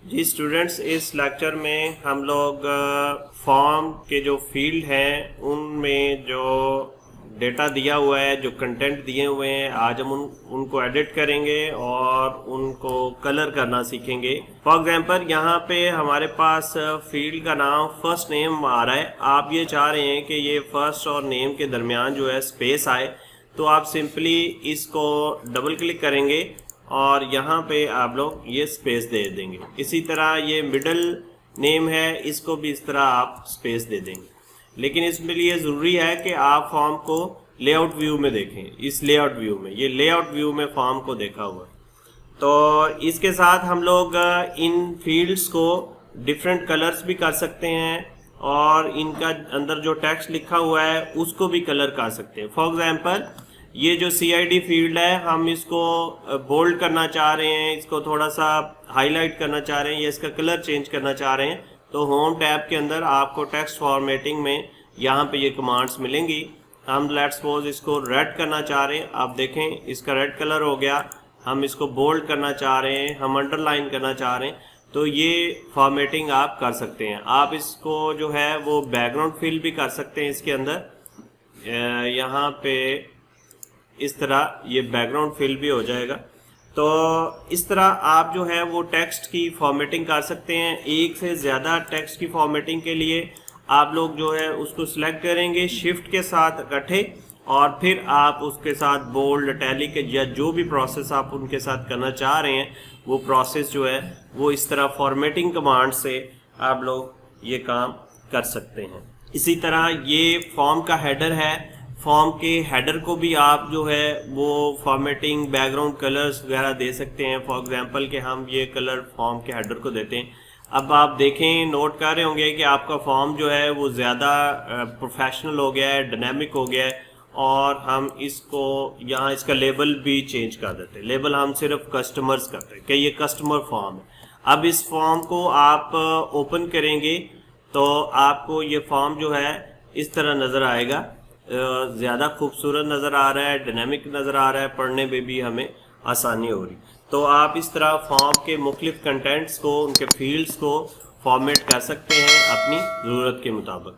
जी students, इस lecture में हम लोग फॉर्म के जो फील्ड हैं उनमें जो डेटा दिया हुआ है, जो कंटेंट दिए हुए हैं, आज हम उनको एडिट करेंगे और उनको कलर करना सीखेंगे। फॉर एग्जांपल यहाँ पे हमारे पास फील्ड का नाम फर्स्ट नेम आ रहा है। आप ये चाह रहे हैं कि ये फर्स्ट और नेम के दरमियान जो है स्पेस आए, तो आप सिंपली इसको डबल क्लिक करेंगे और यहाँ पे आप लोग ये स्पेस दे देंगे। इसी तरह ये मिडिल नेम है, इसको भी इस तरह आप स्पेस दे देंगे। लेकिन इसमें लिए ज़रूरी है कि आप फॉर्म को लेआउट व्यू में देखें। इस लेआउट व्यू में, ये लेआउट व्यू में फॉर्म को देखा हुआ है। तो इसके साथ हम लोग इन फील्ड्स को डिफरेंट कलर्स भी कर सकते हैं और इनका अंदर जो टेक्स्ट लिखा हुआ है उसको भी कलर कर सकते हैं। फॉर एग्जांपल ये जो CID फील्ड है, हम इसको बोल्ड करना चाह रहे हैं, इसको थोड़ा सा हाईलाइट करना चाह रहे हैं या इसका कलर चेंज करना चाह रहे हैं, तो होम टैब के अंदर आपको टेक्स्ट फॉर्मेटिंग में यहाँ पे ये कमांड्स मिलेंगी। हम लेट्स सपोज इसको रेड करना चाह रहे हैं, आप देखें इसका रेड कलर हो गया। हम इसको बोल्ड करना चाह रहे हैं, हम अंडरलाइन करना चाह रहे हैं, तो ये फॉर्मेटिंग आप कर सकते हैं। आप इसको जो है वो बैकग्राउंड फिल भी कर सकते हैं। इसके अंदर यहाँ पे इस तरह ये बैकग्राउंड फिल भी हो जाएगा। तो इस तरह आप जो है वो टेक्स्ट की फॉर्मेटिंग कर सकते हैं। एक से ज़्यादा टेक्स्ट की फॉर्मेटिंग के लिए आप लोग जो है उसको सिलेक्ट करेंगे शिफ्ट के साथ इकट्ठे, और फिर आप उसके साथ बोल्ड, इटैलिक या जो भी प्रोसेस आप उनके साथ करना चाह रहे हैं वो प्रोसेस जो है वो इस तरह फॉर्मेटिंग कमांड से आप लोग ये काम कर सकते हैं। इसी तरह ये फॉर्म का हेडर है। फॉर्म के हेडर को भी आप जो है वो फॉर्मेटिंग, बैकग्राउंड कलर्स वगैरह दे सकते हैं। फॉर एग्जांपल कि हम ये कलर फॉर्म के हेडर को देते हैं। अब आप देखें, नोट कर रहे होंगे कि आपका फॉर्म जो है वो ज़्यादा प्रोफेशनल हो गया है, डायनेमिक हो गया है, और हम इसको यहाँ इसका लेबल भी चेंज कर देते हैं। लेबल हम सिर्फ कस्टमर्स करते हैं कि ये कस्टमर फॉर्म है। अब इस फॉर्म को आप ओपन करेंगे तो आपको ये फॉर्म जो है इस तरह नज़र आएगा। ज़्यादा खूबसूरत नज़र आ रहा है, डायनेमिक नज़र आ रहा है, पढ़ने में भी हमें आसानी हो रही। तो आप इस तरह फॉर्म के मुख्तलिफ कंटेंट्स को, उनके फील्ड्स को फॉर्मेट कर सकते हैं अपनी ज़रूरत के मुताबिक।